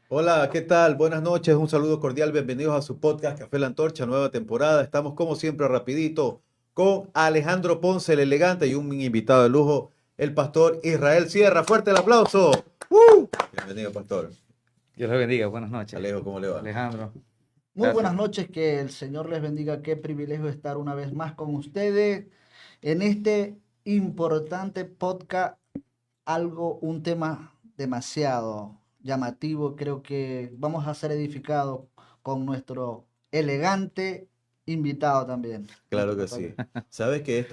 Hola, ¿qué tal? Buenas noches, un saludo cordial, bienvenidos a su podcast Café La Antorcha, nueva temporada. Estamos como siempre rapidito con Alejandro Ponce, el elegante, y un invitado de lujo, el pastor Israel Sierra. Fuerte el aplauso. Bienvenido, pastor. Dios le bendiga, buenas noches. Alejo, ¿cómo le va? Alejandro, Muy gracias. buenas noches, que el Señor les bendiga. Qué privilegio estar una vez más con ustedes en este importante podcast, un tema demasiado llamativo. Creo que vamos a ser edificados con nuestro elegante invitado también. Claro que sí. Sabes que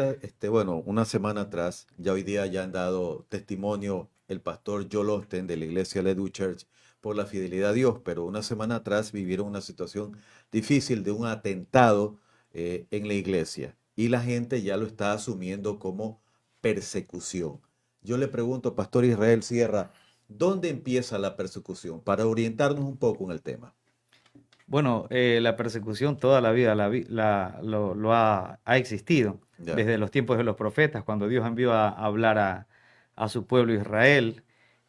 bueno, una semana atrás, ya hoy día ya han dado testimonio el pastor Joel Osteen de la iglesia Ledu Church por la fidelidad a Dios, pero una semana atrás vivieron una situación difícil de un atentado en la iglesia y la gente ya lo está asumiendo como persecución. Yo le pregunto, pastor Israel Sierra, ¿dónde empieza la persecución? Para orientarnos un poco en el tema. Bueno, la persecución toda la vida lo ha existido, Ya, desde los tiempos de los profetas, cuando Dios envió a hablar a su pueblo Israel,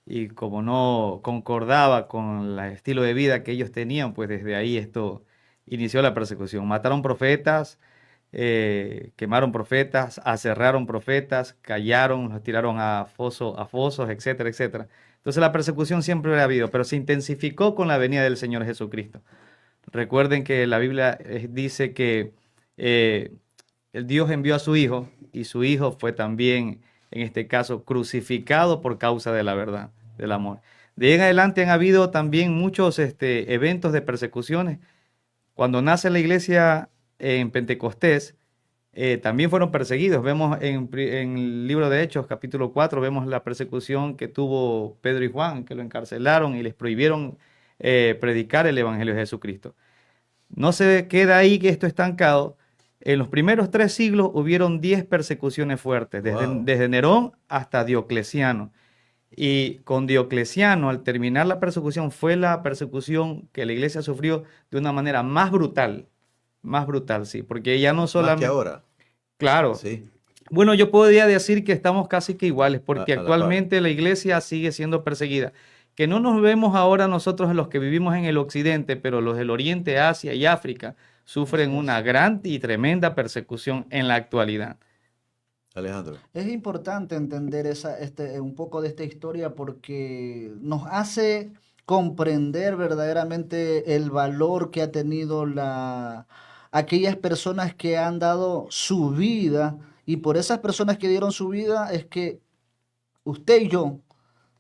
y como no concordaba con el estilo de vida que ellos tenían, pues desde ahí esto inició la persecución. Mataron profetas, quemaron profetas, aserraron profetas, callaron, los tiraron a fosos, etcétera, etcétera. Entonces la persecución siempre ha habido, pero se intensificó con la venida del Señor Jesucristo. Recuerden que la Biblia dice que eh, el Dios envió a su Hijo y su Hijo fue también, en este caso, crucificado por causa de la verdad, del amor. De ahí en adelante han habido también muchos eventos de persecuciones. Cuando nace la iglesia en Pentecostés, también fueron perseguidos. Vemos en el libro de Hechos, capítulo 4, vemos la persecución que tuvo Pedro y Juan, que lo encarcelaron y les prohibieron predicar el Evangelio de Jesucristo. No se queda ahí que esto estancado. En los primeros 3 siglos hubieron 10 persecuciones fuertes, wow. desde Nerón hasta Diocleciano. Y con Diocleciano, al terminar la persecución, fue la persecución que la iglesia sufrió de una manera más brutal, sí, porque ya no Más que solamente, ahora, claro, ¿sí? bueno, yo podría decir que estamos casi que iguales, porque A la par. actualmente la iglesia sigue siendo perseguida. Que no nos vemos ahora nosotros los que vivimos en el occidente, pero los del Oriente, Asia y África Así sufren una es. gran y tremenda persecución en la actualidad. Alejandro. Es importante entender un poco de esta historia porque nos hace comprender verdaderamente el valor que ha tenido aquellas personas que han dado su vida, y por esas personas que dieron su vida es que usted y yo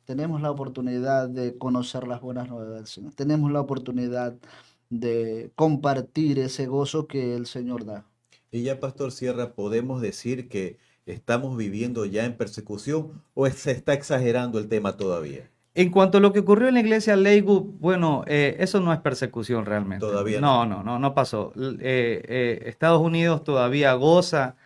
tenemos la oportunidad de conocer las buenas nuevas del Señor. Tenemos la oportunidad de compartir ese gozo que el Señor da. Y ya, Pastor Sierra, ¿podemos decir que estamos viviendo ya en persecución o se está exagerando el tema todavía? En cuanto a lo que ocurrió en la iglesia Leigu, bueno, eso no es persecución realmente. Todavía No, no. no, no, no pasó. Estados Unidos todavía goza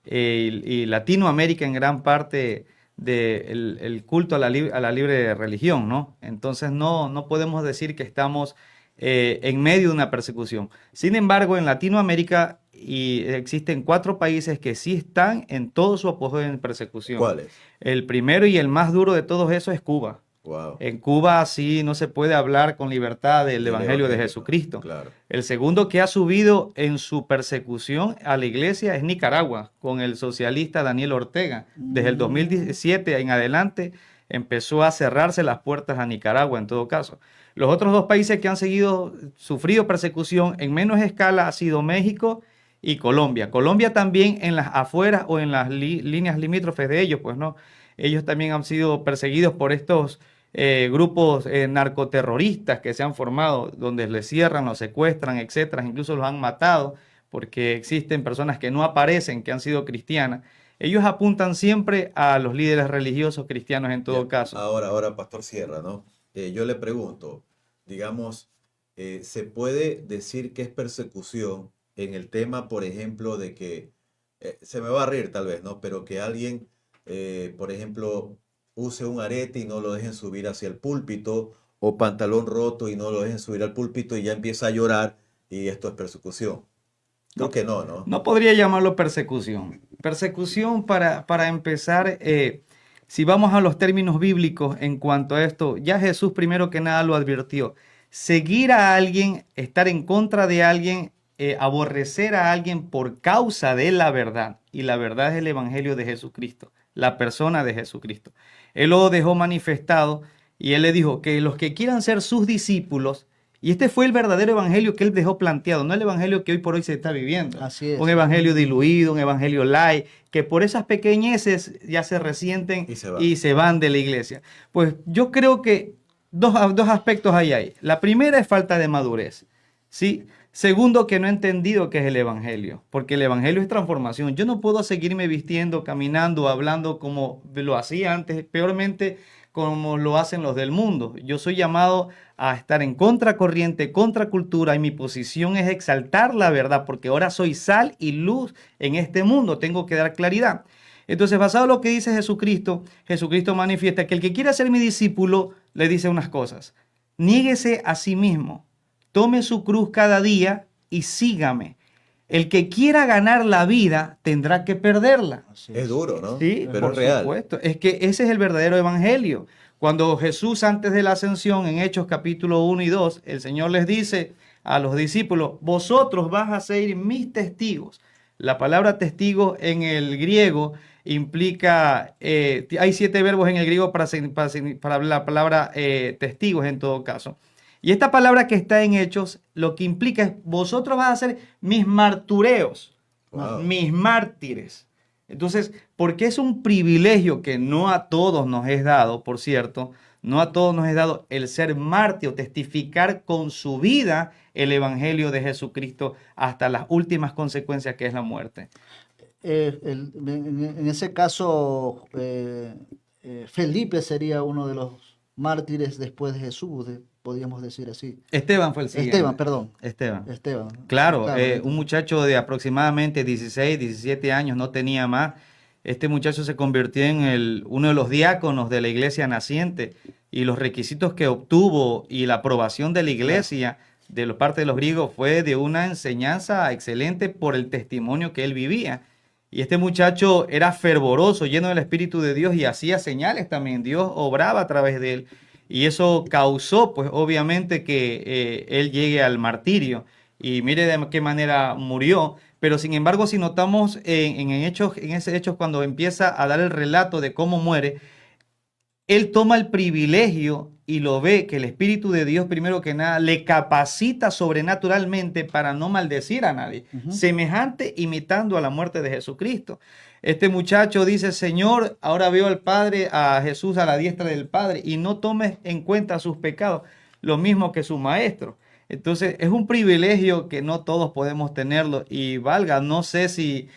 y Latinoamérica en gran parte del el culto a a la libre religión, ¿no? Entonces no podemos decir que estamos en medio de una persecución. Sin embargo, en Latinoamérica existen 4 países que sí están en todo su apogeo en persecución. ¿Cuáles? El primero y el más duro de todos esos es Cuba. Wow. En Cuba sí no se puede hablar con libertad del Del Evangelio de Evangelio, ¿no? Jesucristo. Claro. El segundo que ha subido en su persecución a la iglesia es Nicaragua, con el socialista Daniel Ortega. Desde el Mm. 2017 en adelante empezó a cerrarse las puertas a Nicaragua en todo caso. Los otros 2 países que han sufrido persecución en menos escala ha sido México y Colombia. Colombia también en las afueras o en las líneas limítrofes de ellos, pues no. Ellos también han sido perseguidos por estos grupos narcoterroristas que se han formado, donde les cierran, los secuestran, etcétera, incluso los han matado, porque existen personas que no aparecen, que han sido cristianas. Ellos apuntan siempre a los líderes religiosos cristianos en todo Ya. caso. Ahora, Pastor Sierra, ¿no? Yo le pregunto, digamos, ¿se puede decir que es persecución en el tema, por ejemplo, de que, se me va a reír tal vez, ¿no? Pero que alguien, por ejemplo, use un arete y no lo dejen subir hacia el púlpito, o pantalón roto y no lo dejen subir al púlpito y ya empieza a llorar y esto es persecución? Creo No, que no, ¿no? no podría llamarlo persecución. Persecución para empezar, si vamos a los términos bíblicos en cuanto a esto, ya Jesús primero que nada lo advirtió. seguir a alguien, estar en contra de alguien, aborrecer a alguien por causa de la verdad. Y la verdad es el Evangelio de Jesucristo, la persona de Jesucristo. Él lo dejó manifestado y él le dijo que los que quieran ser sus discípulos, y este fue el verdadero evangelio que él dejó planteado, no el evangelio que hoy por hoy se está viviendo. Así es. Un evangelio diluido, un evangelio light, que por esas pequeñeces ya se resienten y se van de la iglesia. Pues yo creo que dos aspectos hay ahí. La primera es falta de madurez, ¿sí? Segundo, que no he entendido qué es el evangelio, porque el evangelio es transformación. Yo no puedo seguirme vistiendo, caminando, hablando como lo hacía antes, peormente como lo hacen los del mundo. Yo soy llamado a estar en contracorriente, contracultura, y mi posición es exaltar la verdad, porque ahora soy sal y luz en este mundo, tengo que dar claridad. Entonces, basado en lo que dice Jesucristo, Jesucristo manifiesta que el que quiera ser mi discípulo, le dice unas cosas: niéguese a sí mismo, tome su cruz cada día y sígame. El que quiera ganar la vida tendrá que perderla. Es duro, ¿no? Sí, pero por es real. supuesto. Es que ese es el verdadero evangelio. Cuando Jesús, antes de la ascensión, en Hechos capítulo 1 y 2, el Señor les dice a los discípulos: vosotros vas a ser mis testigos. La palabra testigo en el griego implica, hay 7 verbos en el griego para la palabra testigos en todo caso. Y esta palabra que está en Hechos, lo que implica es: vosotros vas a ser mis martureos, mis mártires. Entonces, porque es un privilegio que no a todos nos es dado, por cierto, no a todos nos es dado el ser mártir o testificar con su vida el evangelio de Jesucristo hasta las últimas consecuencias, que es la muerte. En ese caso, Felipe sería uno de los mártires después de Jesús, podríamos decir así. Esteban fue el siguiente. Esteban, perdón. Esteban. Claro, un muchacho de aproximadamente 16, 17 años, no tenía más. Este muchacho se convirtió en uno de los diáconos de la iglesia naciente, y los requisitos que obtuvo y la aprobación de la iglesia de la parte de los griegos fue de una enseñanza excelente por el testimonio que él vivía. Y este muchacho era fervoroso, lleno del Espíritu de Dios, y hacía señales también. Dios obraba a través de él. Y eso causó, pues obviamente, que él llegue al martirio. Y mire de qué manera murió. Pero sin embargo, si notamos en ese Hechos, cuando empieza a dar el relato de cómo muere, él toma el privilegio y lo ve que el Espíritu de Dios, primero que nada, le capacita sobrenaturalmente para no maldecir a nadie, semejante imitando a la muerte de Jesucristo. Este muchacho dice: Señor, ahora veo al Padre, a Jesús a la diestra del Padre, y no tomes en cuenta sus pecados, lo mismo que su maestro. Entonces, es un privilegio que no todos podemos tenerlo, y valga, no sé si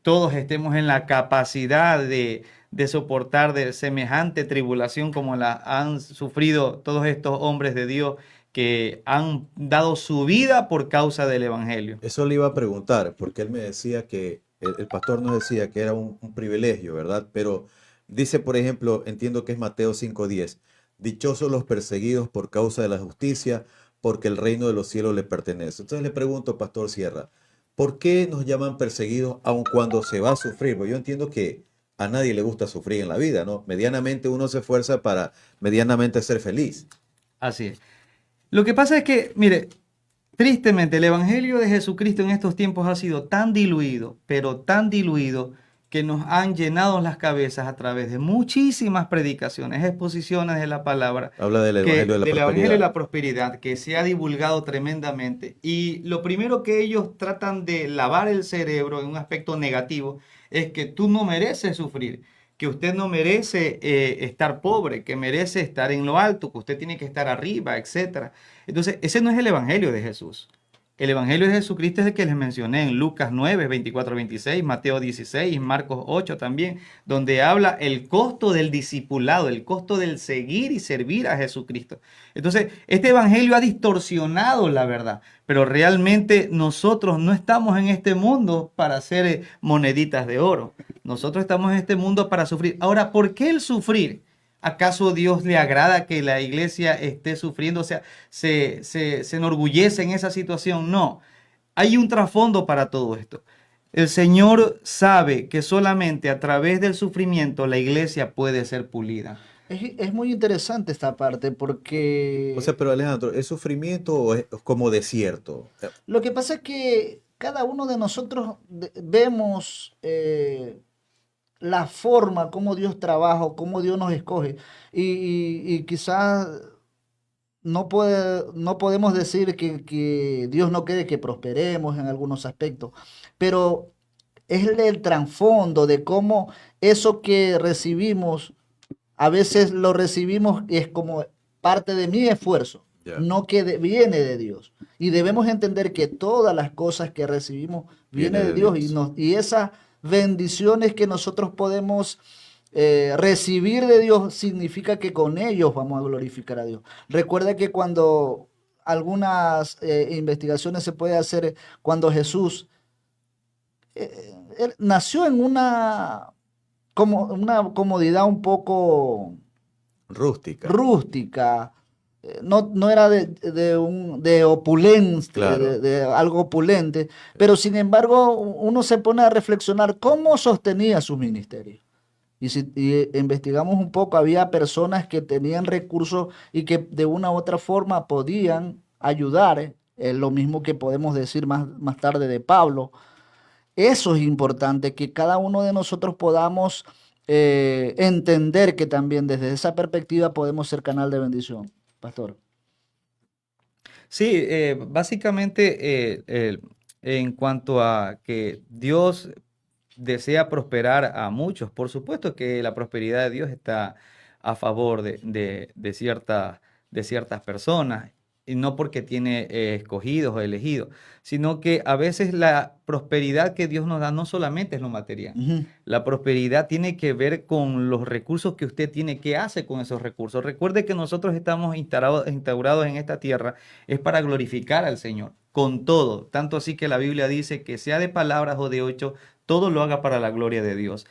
todos estemos en la capacidad de soportar de semejante tribulación como la han sufrido todos estos hombres de Dios que han dado su vida por causa del evangelio. Eso le iba a preguntar, porque él me decía que, el pastor nos decía que era un privilegio, ¿verdad? Pero dice, por ejemplo, entiendo que es Mateo 5:10, dichosos los perseguidos por causa de la justicia, porque el reino de los cielos le pertenece. Entonces le pregunto, Pastor Sierra, ¿por qué nos llaman perseguidos aun cuando se va a sufrir? Porque yo entiendo que a nadie le gusta sufrir en la vida, ¿no? Medianamente uno se esfuerza para medianamente ser feliz. Así es. Lo que pasa es que, mire, tristemente el evangelio de Jesucristo en estos tiempos ha sido tan diluido, pero tan diluido, que nos han llenado las cabezas a través de muchísimas predicaciones, exposiciones de la palabra. Habla del evangelio de la prosperidad. Evangelio de la prosperidad, que se ha divulgado tremendamente. Y lo primero que ellos tratan de lavar el cerebro en un aspecto negativo es que tú no mereces sufrir, que usted no merece estar pobre, que merece estar en lo alto, que usted tiene que estar arriba, etc. Entonces, ese no es el evangelio de Jesús. El evangelio de Jesucristo es el que les mencioné en Lucas 9, 24-26, Mateo 16, Marcos 8 también, donde habla el costo del discipulado, el costo del seguir y servir a Jesucristo. Entonces, este evangelio ha distorsionado la verdad, pero realmente nosotros no estamos en este mundo para hacer moneditas de oro. Nosotros estamos en este mundo para sufrir. Ahora, ¿por qué el sufrir? ¿Acaso Dios le agrada que la iglesia esté sufriendo? O sea, se enorgullece en esa situación. No, hay un trasfondo para todo esto. El Señor sabe que solamente a través del sufrimiento la iglesia puede ser pulida. Es muy interesante esta parte O sea, porque pero Alejandro, ¿es sufrimiento o es como desierto? lo que pasa es que cada uno de nosotros vemos la forma como Dios trabaja, o cómo Dios nos escoge. Y quizás no podemos decir que Dios no quiere que prosperemos en algunos aspectos, pero es el trasfondo de cómo eso que recibimos, a veces lo recibimos y es como parte de mi esfuerzo, Ya, no que viene de Dios. Y debemos entender que todas las cosas que recibimos viene vienen de de Dios Dios. y esas bendiciones que nosotros podemos recibir de Dios significa que con ellos vamos a glorificar a Dios. Recuerda que cuando algunas investigaciones se puede hacer cuando Jesús él nació en como una comodidad un poco Rústica, rústica, no era de opulencia, claro. de algo opulente, pero sin embargo uno se pone a reflexionar cómo sostenía su ministerio. Y si investigamos un poco, había personas que tenían recursos y que de una u otra forma podían ayudar, lo mismo que podemos decir más tarde de Pablo. Eso es importante, que cada uno de nosotros podamos entender que también desde esa perspectiva podemos ser canal de bendición, pastor. Sí, básicamente en cuanto a que Dios desea prosperar a muchos, por supuesto que la prosperidad de Dios está a favor de ciertas personas, y no porque tiene escogidos o elegidos, sino que a veces la prosperidad que Dios nos da no solamente es lo material. Ujú, La prosperidad tiene que ver con los recursos que usted tiene, qué hace con esos recursos. Recuerde que nosotros estamos instaurados en esta tierra es para glorificar al Señor, con todo. Tanto así que la Biblia dice que sea de palabras o de hechos, todo lo haga para la gloria de Dios.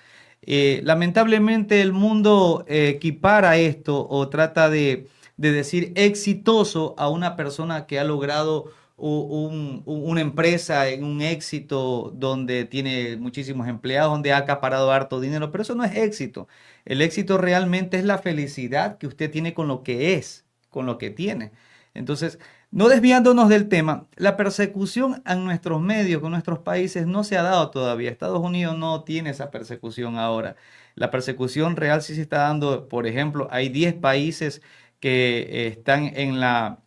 Lamentablemente el mundo equipara esto o trata de decir exitoso a una persona que ha logrado una empresa en un éxito donde tiene muchísimos empleados, donde ha acaparado harto dinero, pero eso no es éxito. El éxito realmente es la felicidad que usted tiene con lo que es, con lo que tiene. Entonces, no desviándonos del tema, la persecución en nuestros medios, con nuestros países, no se ha dado todavía. Estados Unidos no tiene esa persecución ahora. La persecución real sí se está dando, por ejemplo, hay 10 países que están en la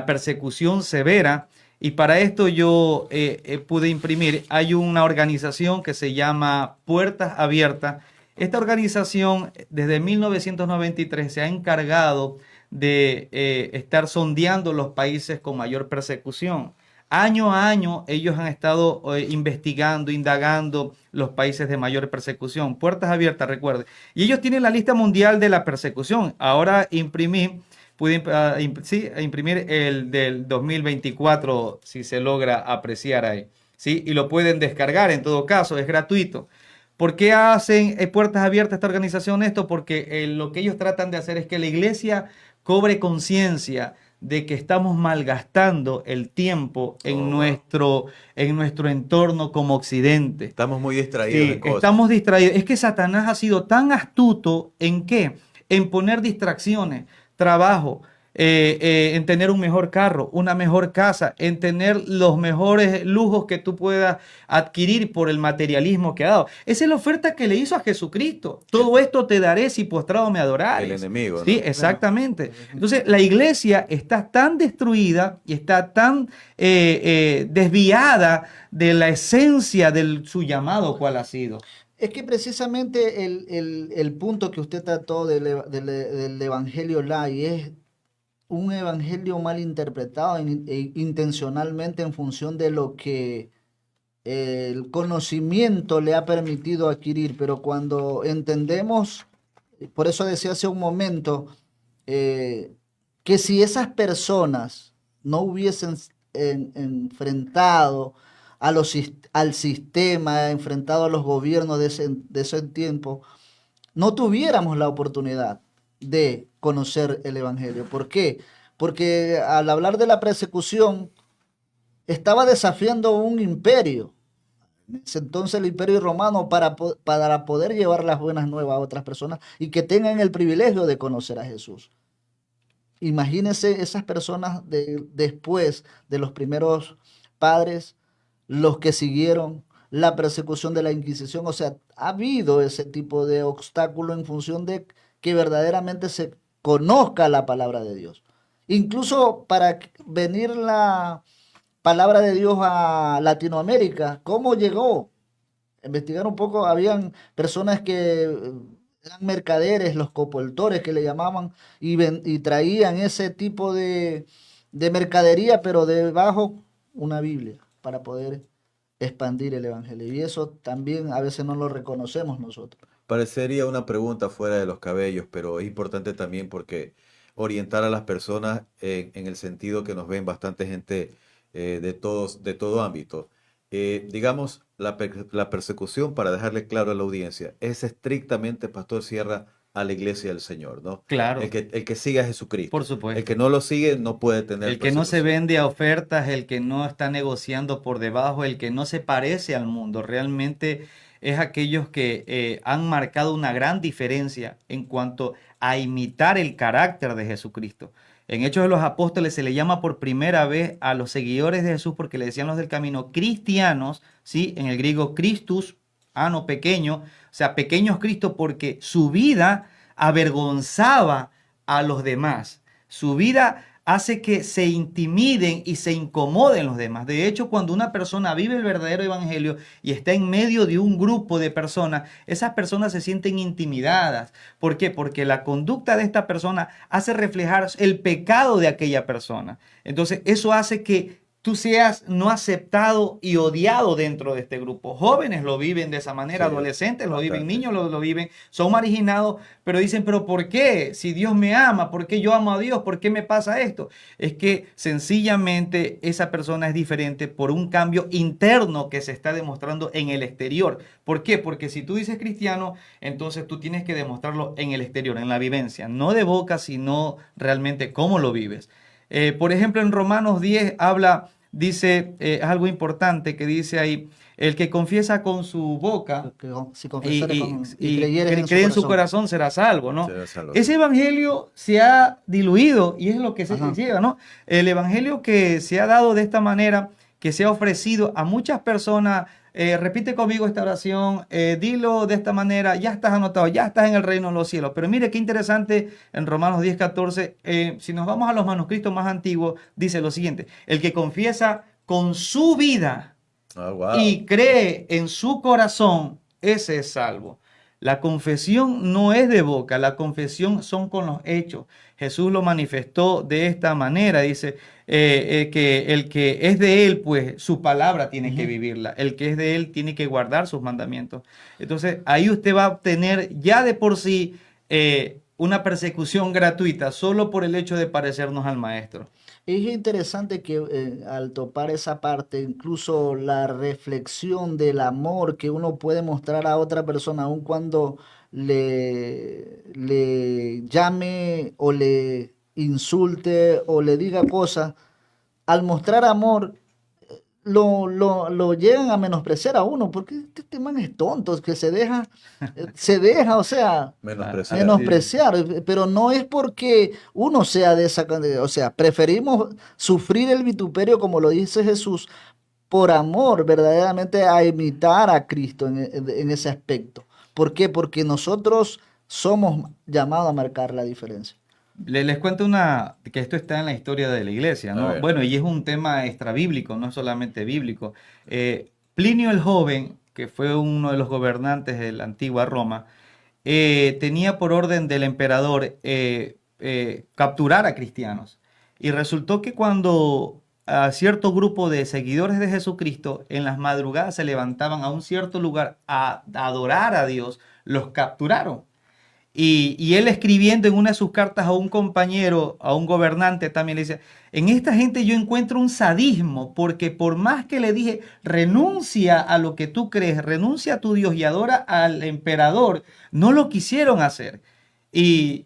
persecución severa y para esto yo pude imprimir, hay una organización que se llama Puertas Abiertas. Esta organización desde 1993 se ha encargado de estar sondeando los países con mayor persecución. Año a año ellos han estado investigando, indagando los países de mayor persecución. Puertas Abiertas, recuerde. Y ellos tienen la lista mundial de la persecución. Ahora pude sí, imprimir el del 2024, si se logra apreciar ahí. ¿Sí? Y lo pueden descargar en todo caso, es gratuito. ¿Por qué hacen Puertas Abiertas esta organización esto? Porque lo que ellos tratan de hacer es que la iglesia cobre conciencia de que estamos malgastando el tiempo Oh, wow. en nuestro entorno como occidente. Estamos muy distraídos en Sí, cosas. estamos distraídos. Es que Satanás ha sido tan astuto en qué? En poner distracciones, trabajo, en tener un mejor carro, una mejor casa, en tener los mejores lujos que tú puedas adquirir por el materialismo que ha dado. Esa es la oferta que le hizo a Jesucristo. El, Todo esto te daré si postrado me el adorares. enemigo, Sí, ¿no? claro. exactamente. Entonces, la iglesia está tan destruida y está tan desviada de la esencia de su llamado, cuál ha sido. Es que precisamente el punto que usted trató del Evangelio Lai es un evangelio mal interpretado intencionalmente en función de lo que el conocimiento le ha permitido adquirir, pero cuando entendemos, por eso decía hace un momento, eh, que si esas personas no hubiesen enfrentado al sistema, enfrentado a los gobiernos de ese tiempo, no tuviéramos la oportunidad de conocer el Evangelio. ¿Por qué? Porque al hablar de la persecución, estaba desafiando un imperio. entonces el Imperio Romano para poder llevar las buenas nuevas a otras personas y que tengan el privilegio de conocer a Jesús. Imagínense esas personas después de los primeros padres, los que siguieron la persecución de la Inquisición. O sea, ha habido ese tipo de obstáculo en función de que verdaderamente se conozca la palabra de Dios. Incluso para venir la palabra de Dios a Latinoamérica, ¿cómo llegó? Investigar un poco, habían personas que eran mercaderes, los copoltores que le llamaban, y traían ese tipo de mercadería, pero debajo una Biblia para poder expandir el Evangelio. Y eso también a veces no lo reconocemos nosotros. Parecería una pregunta fuera de los cabellos, pero es importante también porque orientar a las personas en el sentido que nos ven bastante gente de todo ámbito. Digamos, la persecución, para dejarle claro a la audiencia, es estrictamente, Pastor Sierra, a la iglesia del Señor, ¿no? Claro, El que siga a por Jesucristo. El que supuesto. no lo sigue no puede tener El que no se persecución. vende a ofertas, el que no está negociando por debajo, el que no se parece al mundo, realmente es aquellos que han marcado una gran diferencia en cuanto a imitar el carácter de Jesucristo. En Hechos de los Apóstoles se le llama por primera vez a los seguidores de Jesús, porque le decían los del camino, cristianos, ¿sí? En el griego Christus, ano pequeño, o sea, pequeños Cristo, porque su vida avergonzaba a los demás. Su vida hace que se intimiden y se incomoden los demás. De hecho, cuando una persona vive el verdadero evangelio y está en medio de un grupo de personas, esas personas se sienten intimidadas. ¿Por qué? Porque la conducta de esta persona hace reflejar el pecado de aquella persona. Entonces, eso hace que tú seas no aceptado y odiado dentro de este grupo. Jóvenes lo viven de esa manera, Sí, adolescentes lo viven, bastante. niños lo viven, son marginados, pero dicen, pero ¿por qué? Si Dios me ama, ¿por qué yo amo a Dios? ¿Por qué me pasa esto? Es que sencillamente esa persona es diferente por un cambio interno que se está demostrando en el exterior. ¿Por qué? Porque si tú dices cristiano, entonces tú tienes que demostrarlo en el exterior, en la vivencia, no de boca, sino realmente cómo lo vives. Por ejemplo, en Romanos 10 dice, es algo importante que dice ahí, el que confiesa con su boca Si y, confesares y creyeres en su cree en su corazón. corazón será salvo, ¿no? Será salvo, Ese sí. evangelio se ha diluido y es lo que se Ajá. llega, ¿no? El evangelio que se ha dado de esta manera, que se ha ofrecido a muchas personas, repite conmigo esta oración, dilo de esta manera, ya estás anotado, ya estás en el reino de los cielos. Pero mire qué interesante en Romanos 10:14, si nos vamos a los manuscritos más antiguos, dice lo siguiente, el que confiesa con su vida Ah, wow. y cree en su corazón, ese es salvo. La confesión no es de boca, la confesión son con los hechos. Jesús lo manifestó de esta manera, dice que el que es de él, pues su palabra tiene que Ujú. vivirla. El que es de él tiene que guardar sus mandamientos. Entonces ahí usted va a obtener ya de por sí una persecución gratuita solo por el hecho de parecernos al maestro. Es interesante que al topar esa parte, incluso la reflexión del amor que uno puede mostrar a otra persona, aun cuando le llame o le insulte o le diga cosas, al mostrar amor, lo llegan a menospreciar a uno, porque este man es tonto, que o sea, Menospreciar. Así es. menospreciar, pero no es porque uno sea de esa cantidad, o sea, preferimos sufrir el vituperio, como lo dice Jesús, por amor verdaderamente a imitar a Cristo en ese aspecto. ¿Por qué? Porque nosotros somos llamados a marcar la diferencia. Les cuento que esto está en la historia de la iglesia, A ¿no? ver. Bueno, y es un tema extrabíblico, no solamente bíblico. Plinio el Joven, que fue uno de los gobernantes de la antigua Roma, tenía por orden del emperador capturar a cristianos. Y resultó que cuando a cierto grupo de seguidores de Jesucristo en las madrugadas se levantaban a un cierto lugar a adorar a Dios, los capturaron. Y él escribiendo en una de sus cartas a un compañero, a un gobernante, también le dice, en esta gente yo encuentro un sadismo, porque por más que le dije, renuncia a lo que tú crees, renuncia a tu Dios y adora al emperador, no lo quisieron hacer. Y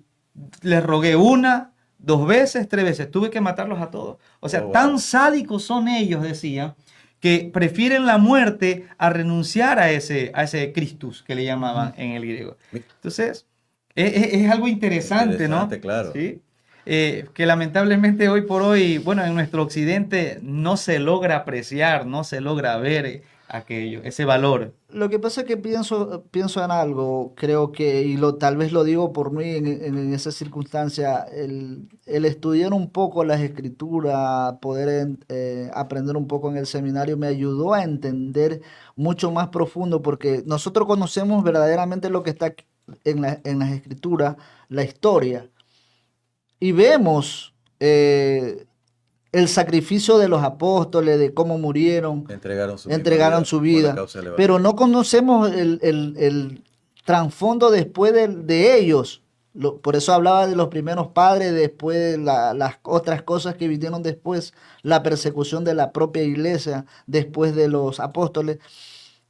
les rogué una, dos veces, tres veces, tuve que matarlos a todos. O Oh, sea, wow. tan sádicos son ellos, decían, que prefieren la muerte a renunciar a ese Christus que le llamaban en el griego. Entonces, es algo interesante, ¿no? Interesante, claro. ¿Sí? Que lamentablemente hoy por hoy, bueno, en nuestro occidente no se logra apreciar, no se logra ver aquello, ese valor. Lo que pasa es que pienso en algo, creo que, y tal vez lo digo por mí en esa circunstancia, el estudiar un poco las escrituras, poder aprender un poco en el seminario, me ayudó a entender mucho más profundo, porque nosotros conocemos verdaderamente lo que está en las escrituras, la historia, y vemos el sacrificio de los apóstoles, de cómo murieron, entregaron su por la vida, causa del pero evangelio. no conocemos el trasfondo después de ellos. Por eso hablaba de los primeros padres, después las otras cosas que vinieron después, la persecución de la propia iglesia, después de los apóstoles.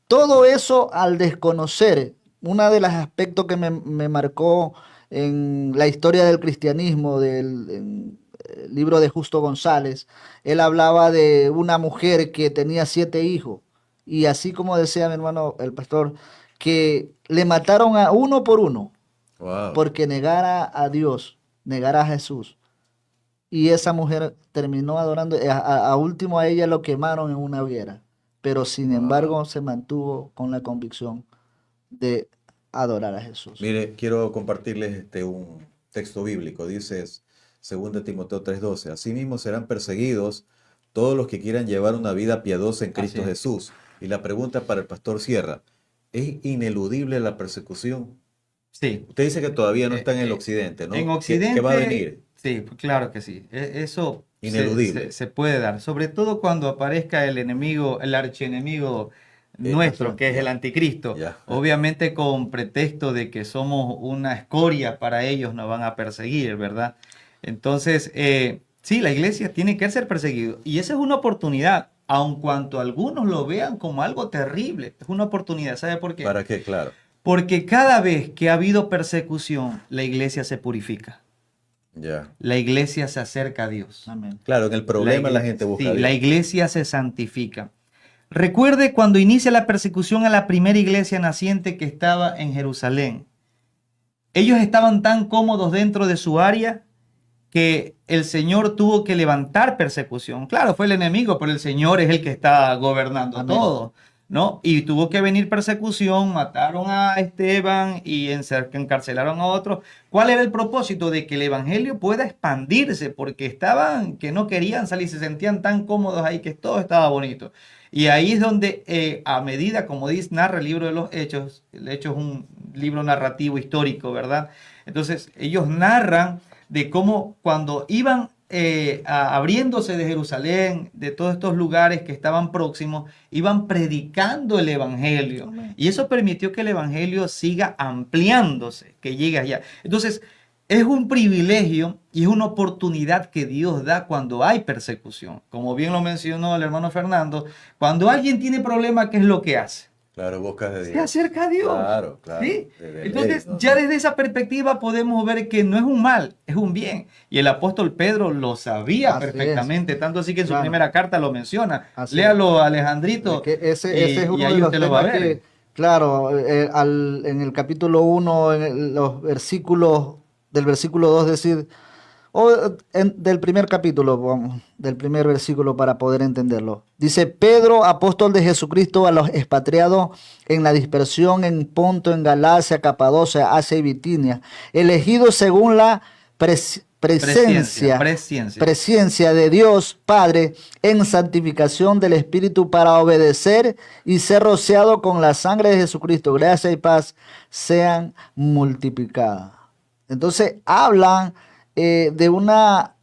Todo eso al desconocer, uno de los aspectos que me marcó en la historia del cristianismo, en el libro de Justo González, él hablaba de una mujer que tenía 7 hijos, y así como decía mi hermano el pastor, que le mataron a uno por uno, Wow. porque negara a Dios, negara a Jesús. Y esa mujer terminó adorando, a último a ella lo quemaron en una hoguera, pero sin Wow. embargo se mantuvo con la convicción de adorar a Jesús. Mire, quiero compartirles un texto bíblico. Dice 2 Timoteo 3:12. Asimismo serán perseguidos todos los que quieran llevar una vida piadosa en Así Cristo es. Jesús. Y la pregunta para el pastor Sierra, ¿es ineludible la persecución? Sí. Usted dice que todavía no está en el En occidente, ¿no? ¿Qué va a Occidente, venir? sí, claro que sí. Eso Ineludible. se puede dar, sobre todo cuando aparezca el enemigo, el archienemigo nuestro, que es el Ya, anticristo. ya. Obviamente con pretexto de que somos una escoria para ellos, nos van a perseguir, ¿verdad? Entonces, sí, la iglesia tiene que ser perseguida. Y esa es una oportunidad, aun cuanto algunos lo vean como algo terrible. Es una oportunidad, ¿sabe por qué? ¿Para qué? Claro. Porque cada vez que ha habido persecución, la iglesia se purifica. Ya. La iglesia se acerca a Dios. Amén. Claro, en el problema la gente busca a Sí, la Dios. iglesia se santifica. Recuerde cuando inicia la persecución a la primera iglesia naciente que estaba en Jerusalén. Ellos estaban tan cómodos dentro de su área que el Señor tuvo que levantar persecución. Claro, fue el enemigo, pero el Señor es el que está gobernando Amén. todo, ¿no? Y tuvo que venir persecución, mataron a Esteban y encarcelaron a otros. ¿Cuál era el propósito? De que el evangelio pueda expandirse, porque estaban que no querían salir, se sentían tan cómodos ahí que todo estaba bonito. Y ahí es donde, a medida, como dice, narra el libro de los Hechos, el Hecho es un libro narrativo histórico, ¿verdad? Entonces, ellos narran de cómo cuando iban abriéndose de Jerusalén, de todos estos lugares que estaban próximos, iban predicando el evangelio. Amén. Y eso permitió que el evangelio siga ampliándose, que llegue allá. Entonces, es un privilegio y es una oportunidad que Dios da cuando hay persecución. Como bien lo mencionó el hermano Fernando, cuando alguien tiene problema, ¿qué es lo que hace? Claro, buscas de Se Dios. acerca a Dios. Claro, claro. ¿Sí? De Entonces, ley, ¿no? ya desde esa perspectiva podemos ver que no es un mal, es un bien. Y el apóstol Pedro lo sabía Así es. perfectamente, tanto así que en su Claro. primera carta lo menciona. Así Léalo, Alejandrito, Que ese y es uno ahí de los usted lo va a temas ver. que, claro, en el capítulo 1, en los versículos, del versículo 2, decir, del primer capítulo, vamos, del primer versículo para poder entenderlo. Dice, Pedro, apóstol de Jesucristo a los expatriados en la dispersión en Ponto, en Galacia, Capadocia, Asia y Bitinia, elegidos según la presencia de Dios Padre en santificación del Espíritu para obedecer y ser rociado con la sangre de Jesucristo. Gracia y paz sean multiplicadas. Entonces hablan de una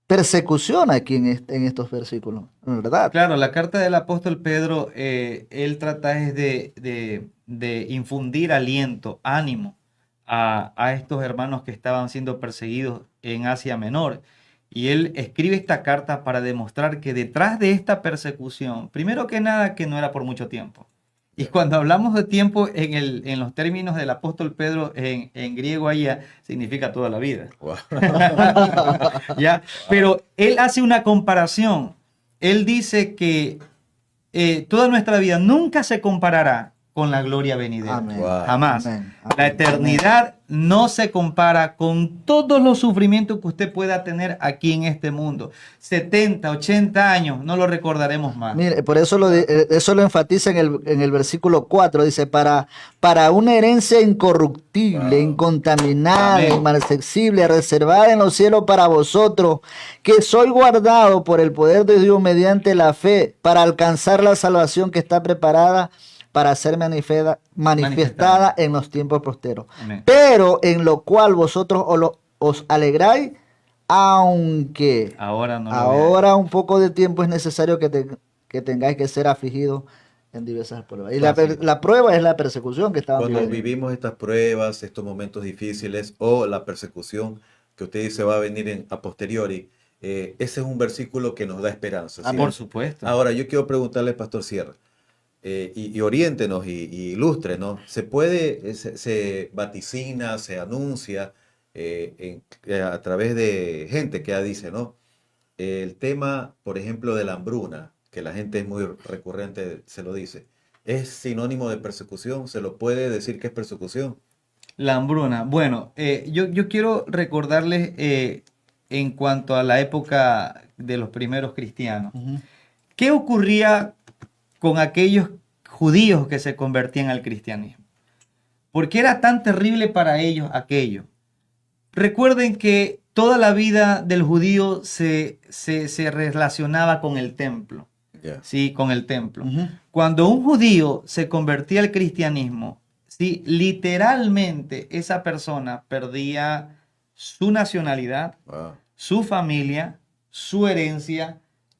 persecución aquí en estos versículos, ¿verdad? Claro, la carta del apóstol Pedro, él trata es de infundir aliento, ánimo a estos hermanos que estaban siendo perseguidos en Asia Menor. Y él escribe esta carta para demostrar que detrás de esta persecución, primero que nada, que no era por mucho tiempo. Y cuando hablamos de tiempo en los términos del apóstol Pedro en griego allá, significa toda la vida. Wow. ¿Ya? Pero él hace una comparación Él dice que toda nuestra vida nunca se comparará con la gloria venidera. Amén. Wow. Jamás. Amén. La Amén. eternidad no se compara con todos los sufrimientos que usted pueda tener aquí en este mundo. 70, 80 años, no lo recordaremos más. Mire, por eso eso lo enfatiza en el versículo 4. Dice, para una herencia incorruptible, Wow. incontaminada, Amén. inmarcesible, reservada en los cielos para vosotros, que soy guardado por el poder de Dios mediante la fe, para alcanzar la salvación que está preparada para ser manifestada en los tiempos posteros. Amén. Pero en lo cual vosotros os alegráis, aunque Ahora no lo veáis. ahora un poco de tiempo es necesario que tengáis que ser afligidos en diversas pruebas. Y Fácil. la prueba es la persecución que estaban Cuando viviendo. vivimos estas pruebas, estos momentos difíciles o la persecución que usted dice va a venir a posteriori, ese es un versículo que nos da esperanza. ¿sí? Por supuesto. Ahora, yo quiero preguntarle, Pastor Sierra, y oriéntenos y ilústrenos. ¿Se puede, se vaticina, se anuncia a través de gente que ya dice, ¿no? El tema, por ejemplo, de la hambruna, que la gente es muy recurrente, se lo dice, ¿es sinónimo de persecución? ¿Se lo puede decir que es persecución? La hambruna. Bueno, yo quiero recordarles en cuanto a la época de los primeros cristianos. Ujú. ¿Qué ocurría con aquellos judíos que se convertían al cristianismo? ¿Por qué era tan terrible para ellos aquello? Recuerden que toda la vida del judío se relacionaba con el templo. Ya. Sí, con el templo. Ujú. Cuando un judío se convertía al cristianismo, sí, literalmente esa persona perdía su nacionalidad, Wow. su familia, su herencia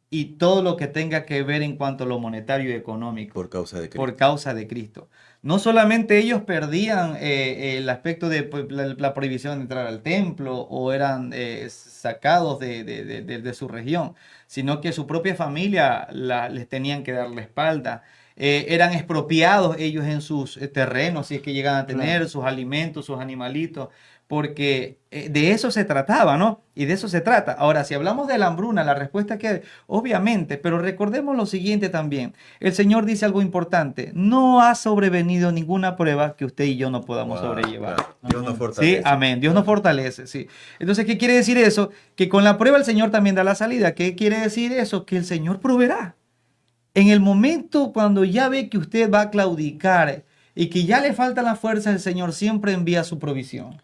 y todo lo que tenga que ver en cuanto a lo monetario y económico Por causa de Cristo. por causa de Cristo. No solamente ellos perdían el aspecto de pues, la prohibición de entrar al templo o eran sacados de su región, sino que su propia familia les tenían que dar la espalda. Eran expropiados ellos en sus terrenos, si es que llegaban a tener Claro. sus alimentos, sus animalitos, porque de eso se trataba, ¿no? Y de eso se trata. Ahora, si hablamos de la hambruna, la respuesta que obviamente, pero recordemos lo siguiente también. El Señor dice algo importante: no ha sobrevenido ninguna prueba que usted y yo no podamos Wow, sobrellevar. claro. Dios nos Sí, fortalece. amén. Dios nos fortalece, sí. Entonces, ¿qué quiere decir eso? Que con la prueba el Señor también da la salida. ¿Qué quiere decir eso? Que el Señor proveerá. En el momento cuando ya ve que usted va a claudicar y que ya le falta la fuerza, el Señor siempre envía su provisión.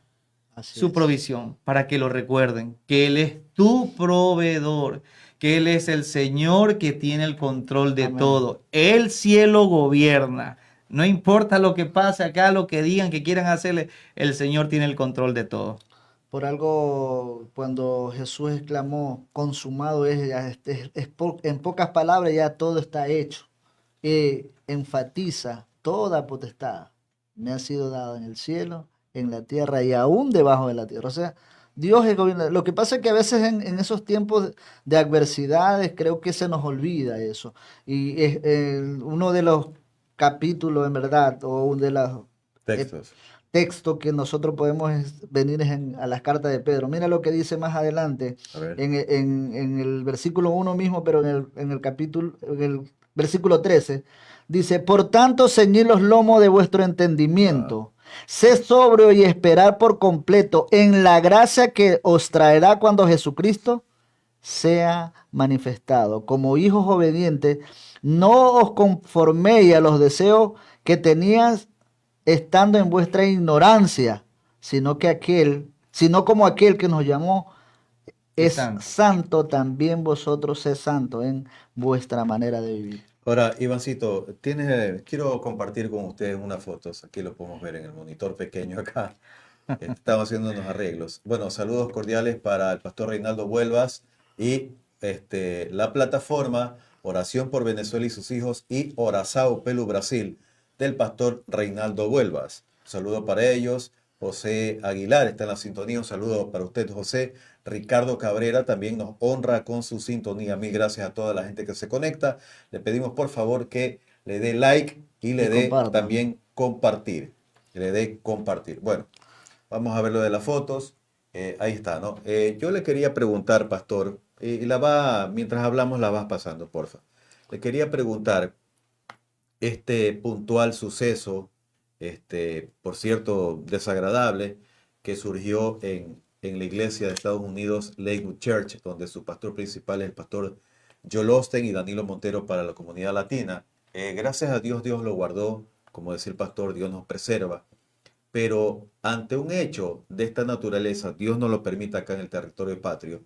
Así Su es. provisión, para que lo recuerden, que Él es tu proveedor, que Él es el Señor que tiene el control de Amén. todo. El cielo gobierna. No importa lo que pase acá, lo que digan, que quieran hacerle, el Señor tiene el control de todo. Por algo, cuando Jesús exclamó, consumado es, en pocas palabras ya todo está hecho. Enfatiza, toda potestad me ha sido dada en el cielo, en la tierra y aún debajo de la tierra. O sea, Dios es gobernador. Lo que pasa es que a veces en esos tiempos de adversidades creo que se nos olvida eso. Y es uno de los capítulos, en verdad, o uno de los Textos. texto que nosotros podemos venir a las cartas de Pedro. Mira lo que dice más adelante, A ver. en el versículo 1 mismo, pero en el capítulo, en el versículo 13, dice, por tanto, ceñid los lomos de vuestro entendimiento, sed sobrio y esperar por completo en la gracia que os traerá cuando Jesucristo sea manifestado. Como hijos obedientes, no os conforméis a los deseos que tenías estando en vuestra ignorancia, sino como aquel que nos llamó es santo. santo, también vosotros sed santos en vuestra manera de vivir. Ahora, Ivancito, quiero compartir con ustedes unas fotos. Aquí lo podemos ver en el monitor pequeño acá. Estamos haciendo unos arreglos. Bueno, saludos cordiales para el pastor Reinaldo Vuelvas y la plataforma Oración por Venezuela y sus hijos y Oração pelo Brasil del pastor Reinaldo Vuelvas. Un saludo para ellos. José Aguilar está en la sintonía. Un saludo para usted, José. Ricardo Cabrera también nos honra con su sintonía. Mil gracias a toda la gente que se conecta. Le pedimos por favor que le dé like y le dé comparta. también compartir. Que le dé compartir. Bueno, vamos a ver lo de las fotos. Ahí está, ¿no? Yo le quería preguntar, pastor, y mientras hablamos la vas pasando, porfa. Le quería preguntar, este puntual suceso, por cierto, desagradable, que surgió en la iglesia de Estados Unidos, Lakewood Church, donde su pastor principal es el pastor Joel Osteen y Danilo Montero para la comunidad latina. Gracias a Dios, Dios lo guardó, como decía el pastor, Dios nos preserva. Pero ante un hecho de esta naturaleza, Dios no lo permite acá en el territorio patrio.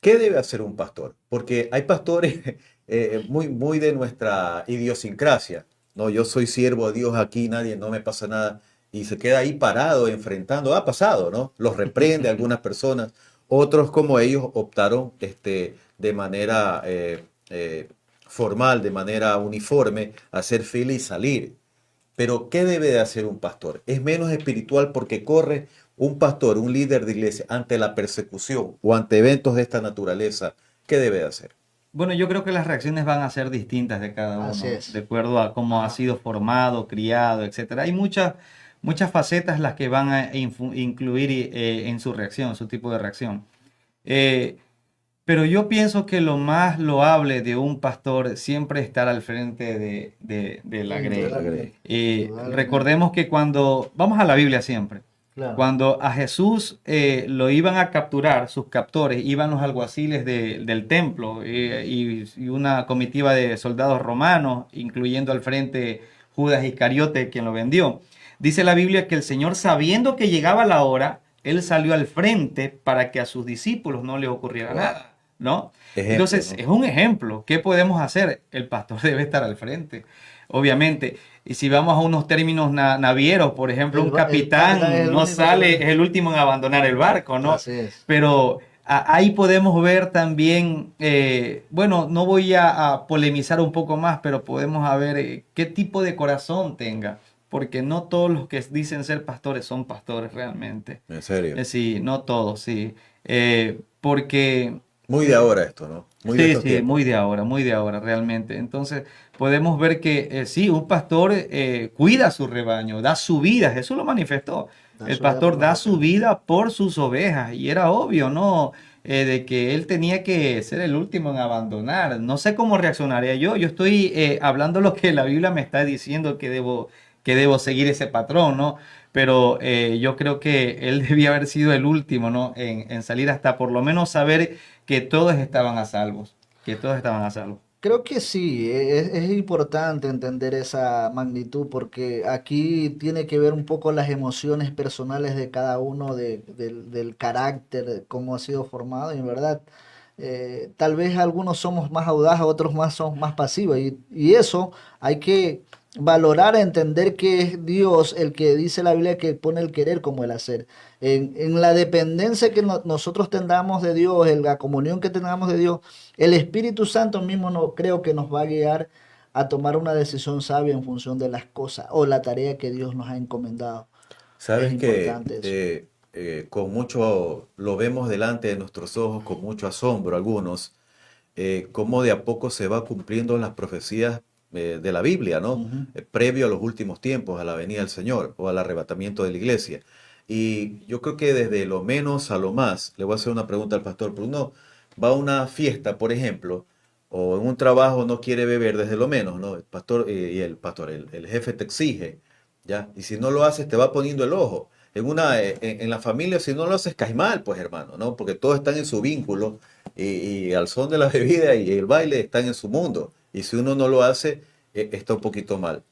¿Qué debe hacer un pastor? Porque hay pastores muy de nuestra idiosincrasia. No, yo soy siervo de Dios aquí, nadie, no me pasa nada. Y se queda ahí parado, enfrentando. Ha pasado, ¿no? Los reprende a algunas personas. Otros, como ellos, optaron de manera formal, de manera uniforme, a hacer fila y salir. Pero ¿qué debe de hacer un pastor? Es menos espiritual porque corre un pastor, un líder de iglesia, ante la persecución o ante eventos de esta naturaleza. ¿Qué debe de hacer? Bueno, yo creo que las reacciones van a ser distintas de cada Así uno, de es. acuerdo a cómo ha sido formado, criado, etcétera. Hay muchas facetas las que van a incluir en su reacción, su tipo de reacción. Eh, pero yo pienso que lo más loable de un pastor siempre es estar al frente de la grey. Indudablemente. Indudablemente. Recordemos que cuando, vamos a la Biblia siempre, Claro. cuando a Jesús lo iban a capturar, sus captores, iban los alguaciles del templo y una comitiva de soldados romanos, incluyendo al frente Judas Iscariote, quien lo vendió. Dice la Biblia que el Señor, sabiendo que llegaba la hora, él salió al frente para que a sus discípulos no les ocurriera Wow. nada, ¿no? Ejemplo, Entonces, ¿no? es un ejemplo. ¿Qué podemos hacer? El pastor debe estar al frente, obviamente. Y si vamos a unos términos navieros, por ejemplo, un El capitán es capitán el no único que sale, debe. es el último en abandonar el barco, ¿no? Así es. Pero ahí podemos ver también, bueno, no voy a polemizar un poco más, pero podemos ver qué tipo de corazón tenga, porque no todos los que dicen ser pastores son pastores realmente. En serio. Sí, no todos, sí. Porque Muy de ahora esto, ¿no? Muy de sí, estos sí, tiempos. muy de ahora, realmente. Entonces, podemos ver que sí, un pastor cuida su rebaño, da su vida, Jesús lo manifestó. Da El su vida por pastor las da su ovejas. vida por sus ovejas y era obvio, ¿no? De que él tenía que ser el último en abandonar. No sé cómo reaccionaría yo. Yo estoy hablando lo que la Biblia me está diciendo que debo seguir ese patrón, ¿no? Pero yo creo que él debía haber sido el último, ¿no? En salir hasta por lo menos saber que todos estaban a salvos, que todos estaban a salvo. Creo que sí, es importante entender esa magnitud porque aquí tiene que ver un poco las emociones personales de cada uno, del carácter, de cómo ha sido formado y en verdad tal vez algunos somos más audaces, otros más son más pasivos y eso hay que valorar, entender que es Dios el que dice la Biblia que pone el querer como el hacer. En la dependencia que nosotros tengamos de Dios, en la comunión que tengamos de Dios, el Espíritu Santo mismo no, creo que nos va a guiar a tomar una decisión sabia en función de las cosas o la tarea que Dios nos ha encomendado. Es Sabes que importante eso. con mucho, lo vemos delante de nuestros ojos, con mucho asombro algunos, cómo de a poco se va cumpliendo las profecías de la Biblia, ¿no? Ujú. Previo a los últimos tiempos, a la venida del Señor o al arrebatamiento de la iglesia. Y yo creo que desde lo menos a lo más, le voy a hacer una pregunta al pastor, pero uno va a una fiesta, por ejemplo, o en un trabajo no quiere beber desde lo menos, ¿no? El pastor y el pastor, el jefe te exige, ¿ya? Y si no lo haces, te va poniendo el ojo. En la familia, si no lo haces, caes mal, pues hermano, ¿no? Porque todos están en su vínculo y al son de la bebida y el baile están en su mundo. Y si uno no lo hace, está un poquito mal.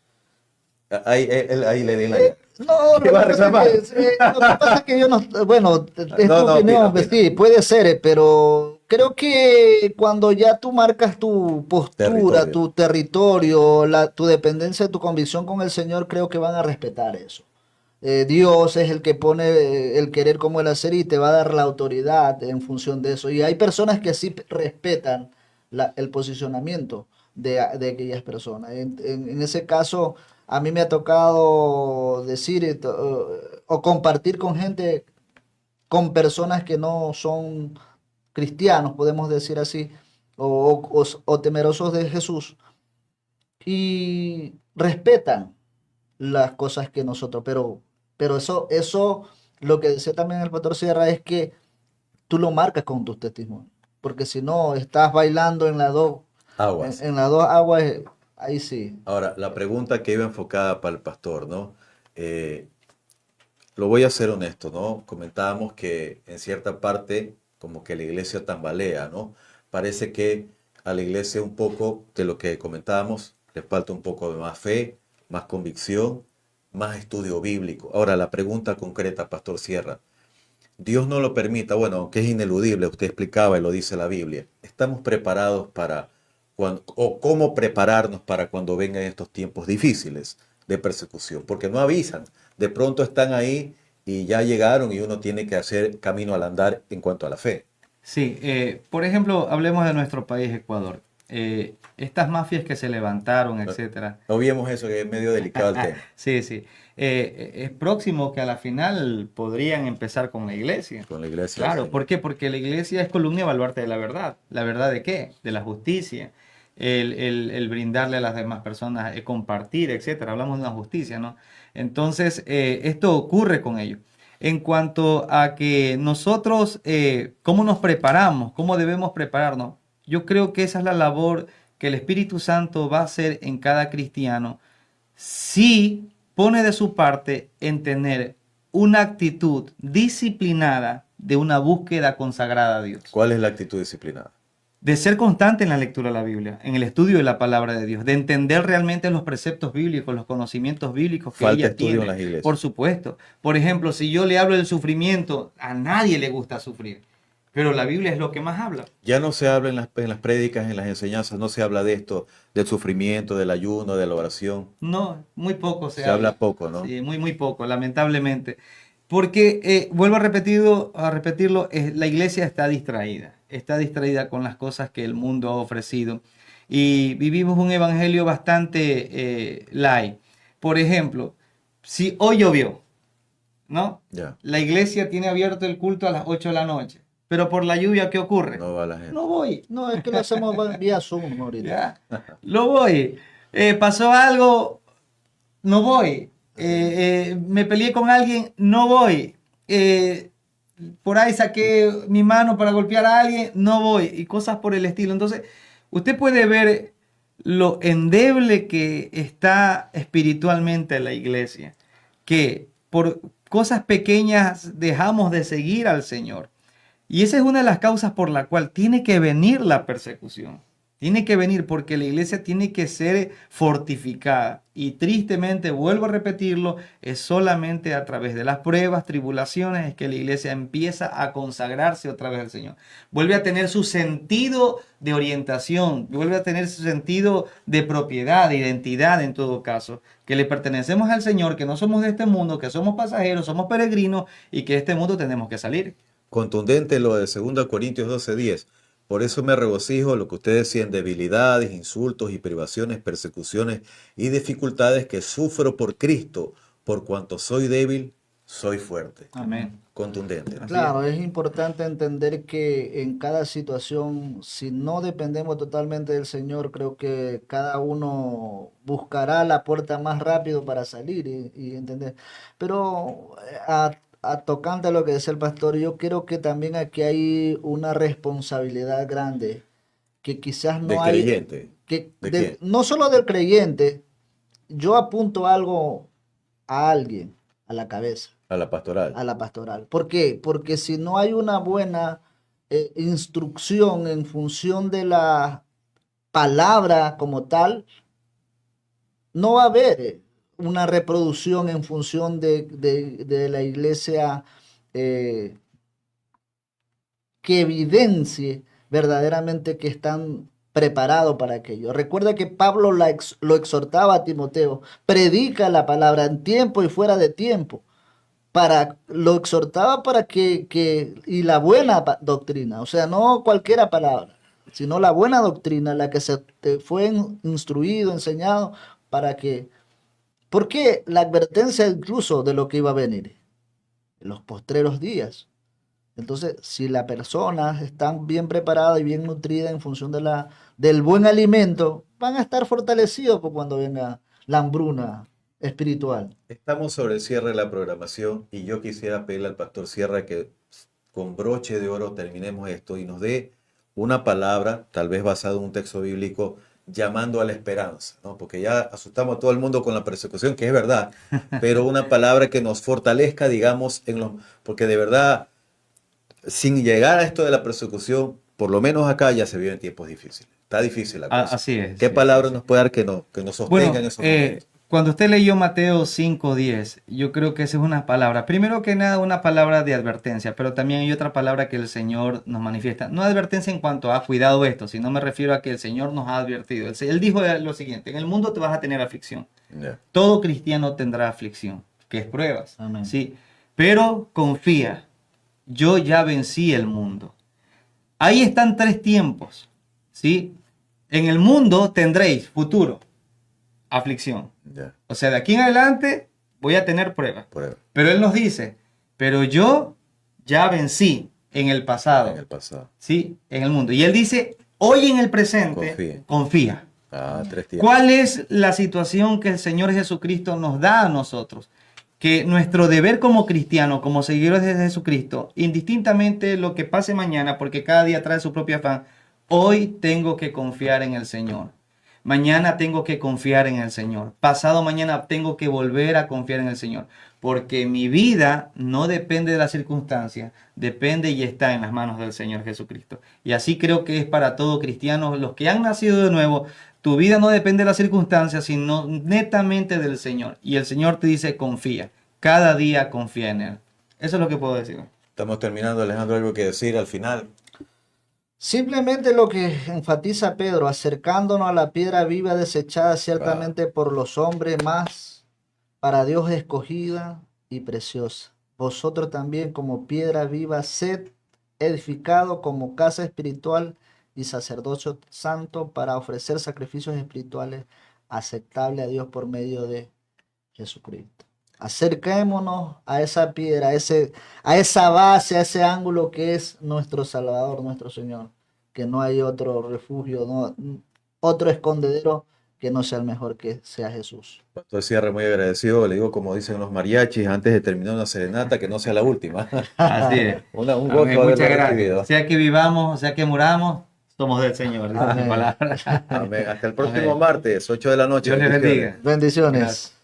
Ahí le di la llave. No, ¿Qué va a reclamar? lo que pasa es que yo no, bueno, es No, tu no, opina, opinión, pues opina. sí, puede ser, pero creo que cuando ya tú marcas tu postura, Territorio. tu territorio, tu dependencia, tu convicción con el Señor, creo que van a respetar eso. Dios es el que pone el querer como el hacer y te va a dar la autoridad en función de eso. Y hay personas que sí respetan el posicionamiento de aquellas personas. En ese caso, a mí me ha tocado decir o compartir con gente, con personas que no son cristianos, podemos decir así, o temerosos de Jesús, y respetan las cosas que nosotros, pero eso, lo que decía también el pastor Sierra es que tú lo marcas con tus testimonios. porque si no estás bailando en las dos, Aguas. en las dos aguas, ahí sí. Ahora, la pregunta que iba enfocada para el pastor, ¿no? Eh, lo voy a ser honesto, ¿no? Comentábamos que en cierta parte como que la iglesia tambalea, ¿no? Parece que a la iglesia un poco de lo que comentábamos le falta un poco de más fe, más convicción, más estudio bíblico. Ahora, la pregunta concreta, Pastor Sierra. Dios no lo permita, bueno, aunque es ineludible, usted explicaba y lo dice la Biblia. ¿Estamos preparados para cuando, o cómo prepararnos para cuando vengan estos tiempos difíciles de persecución? Porque no avisan, de pronto están ahí y ya llegaron y uno tiene que hacer camino al andar en cuanto a la fe. Sí, por ejemplo, hablemos de nuestro país, Ecuador. Estas mafias que se levantaron, No, etcétera. no olvidemos eso, que es medio delicado el tema Sí, sí. Es próximo que a la final podrían empezar con la iglesia. con la iglesia del Claro, Señor. ¿por qué? Porque la iglesia es columna y baluarte de la verdad. ¿La verdad de qué? De la justicia. El brindarle a las demás personas, compartir, etcétera. Hablamos de una justicia, ¿no? Entonces, esto ocurre con ellos. En cuanto a que nosotros, ¿cómo nos preparamos? ¿Cómo debemos prepararnos? Yo creo que esa es la labor que el Espíritu Santo va a hacer en cada cristiano si pone de su parte en tener una actitud disciplinada de una búsqueda consagrada a Dios, ¿Cuál es la actitud disciplinada? de ser constante en la lectura de la Biblia, en el estudio de la palabra de Dios, de entender realmente los preceptos bíblicos, los conocimientos bíblicos que Falta ella estudio en tiene, las iglesias. por supuesto. Por ejemplo, si yo le hablo del sufrimiento, a nadie le gusta sufrir, pero la Biblia es lo que más habla. Ya no se habla en las prédicas, en las enseñanzas, no se habla de esto, del sufrimiento, del ayuno, de la oración. No, muy poco se Se habla habla. poco, ¿no? Sí, muy poco, lamentablemente. Porque, vuelvo a repetirlo, la iglesia está distraída con las cosas que el mundo ha ofrecido. Y vivimos un evangelio bastante light. Por ejemplo, si hoy llovió, ¿no? Ya, La iglesia tiene abierto el culto a las 8 de la noche. Pero por la lluvia, ¿qué ocurre? no va la gente. No voy. No, es que lo hacemos vía Zoom ahorita. ¿Ya? Lo voy. Pasó algo, no voy. Me peleé con alguien, no voy. Por ahí saqué mi mano para golpear a alguien, no voy. Y cosas por el estilo. Entonces, usted puede ver lo endeble que está espiritualmente la iglesia, que por cosas pequeñas dejamos de seguir al Señor. Y esa es una de las causas por la cual tiene que venir la persecución. Tiene que venir porque la iglesia tiene que ser fortificada. Y tristemente, vuelvo a repetirlo, es solamente a través de las pruebas, tribulaciones, es que la iglesia empieza a consagrarse otra vez al Señor. Vuelve a tener su sentido de orientación, vuelve a tener su sentido de propiedad, de identidad en todo caso, que le pertenecemos al Señor, que no somos de este mundo, que somos pasajeros, somos peregrinos y que de este mundo tenemos que salir. Contundente lo de 2 Corintios 12:10. Por eso me regocijo lo que ustedes decían, debilidades, insultos y privaciones, persecuciones y dificultades que sufro por Cristo, por cuanto soy débil, soy fuerte. Amén. Contundente, ¿no? Así es. Claro, es importante entender que en cada situación, si no dependemos totalmente del Señor, creo que cada uno buscará la puerta más rápido para salir y entender. Pero a tocante a lo que decía el pastor, yo creo que también aquí hay una responsabilidad grande, que quizás Del no hay, creyente. ¿De quién? no solo del creyente, yo apunto algo a alguien, a la cabeza A la pastoral. a la pastoral. ¿Por qué? Porque si no hay una buena instrucción en función de la palabra como tal, no va a haber una reproducción en función de la iglesia eh, que evidencie verdaderamente que están preparados para aquello. Recuerda que Pablo lo exhortaba a Timoteo, predica la palabra en tiempo y fuera de tiempo. Lo exhortaba para y la buena doctrina, o sea, no cualquiera palabra, sino la buena doctrina, la que se te fue instruido, enseñado, para que, porque la advertencia incluso de lo que iba a venir en los postreros días. Entonces, si la persona está bien preparada y bien nutrida en función del buen alimento, van a estar fortalecidos por cuando venga la hambruna espiritual. Estamos sobre el cierre de la programación y yo quisiera pedirle al pastor Sierra que con broche de oro terminemos esto y nos dé una palabra, tal vez basada en un texto bíblico, llamando a la esperanza, ¿no? Porque ya asustamos a todo el mundo con la persecución, que es verdad, pero una palabra que nos fortalezca, digamos, porque de verdad, sin llegar a esto de la persecución, por lo menos acá ya se viven tiempos difíciles. Está difícil la cosa. Así es. ¿Qué Sí, palabra sí, nos sí. puede dar que nos sostenga Bueno, en esos momentos? cuando usted leyó Mateo 5:10, yo creo que esa es una palabra, primero que nada una palabra de advertencia, pero también hay otra palabra que el Señor nos manifiesta. No advertencia en cuanto a cuidado esto, sino me refiero a que el Señor nos ha advertido. Él dijo lo siguiente, en el mundo te vas a tener aflicción. Ya. Todo cristiano tendrá aflicción, que es pruebas, Amén. ¿sí? Pero confía, yo ya vencí el mundo. Ahí están tres tiempos, ¿sí? En el mundo tendréis futuro, aflicción. Ya, O sea, de aquí en adelante voy a tener pruebas. prueba Pero Él nos dice, pero yo ya vencí en el pasado, en el pasado. ¿sí? En el mundo. Y Él dice, hoy en el presente, confía. Ah, 3 tiempos. ¿Cuál es la situación que el Señor Jesucristo nos da a nosotros? Que nuestro deber como cristianos, como seguidores de Jesucristo, indistintamente lo que pase mañana, porque cada día trae su propio afán, hoy tengo que confiar en el Señor. Mañana tengo que confiar en el Señor. Pasado mañana tengo que volver a confiar en el Señor. Porque mi vida no depende de las circunstancias, depende y está en las manos del Señor Jesucristo. Y así creo que es para todo cristiano, los que han nacido de nuevo. Tu vida no depende de las circunstancias, sino netamente del Señor. Y el Señor te dice, confía. Cada día confía en Él. Eso es lo que puedo decir. Estamos terminando, Alejandro, algo que decir al final. Simplemente lo que enfatiza Pedro, acercándonos a la piedra viva desechada ciertamente por los hombres, más para Dios escogida y preciosa. Vosotros también como piedra viva sed edificado como casa espiritual y sacerdocio santo para ofrecer sacrificios espirituales aceptables a Dios por medio de Jesucristo. Acerquémonos a esa piedra, a esa base, a ese ángulo que es nuestro Salvador, nuestro Señor. Que no hay otro refugio, otro escondedero que no sea el mejor, que sea Jesús. Pastor Sierra, muy agradecido. Le digo, como dicen los mariachis, antes de terminar una serenata, que no sea la última. Así es. Un Amén. gozo haberlo Muchas recibido. gracias. Sea que vivamos, sea que muramos, somos del Señor. Dice la Amén. palabra. Amén. Hasta el próximo Amén. martes, 8 de la noche. Dios les Bendiciones. bendiga. Bendiciones. Gracias.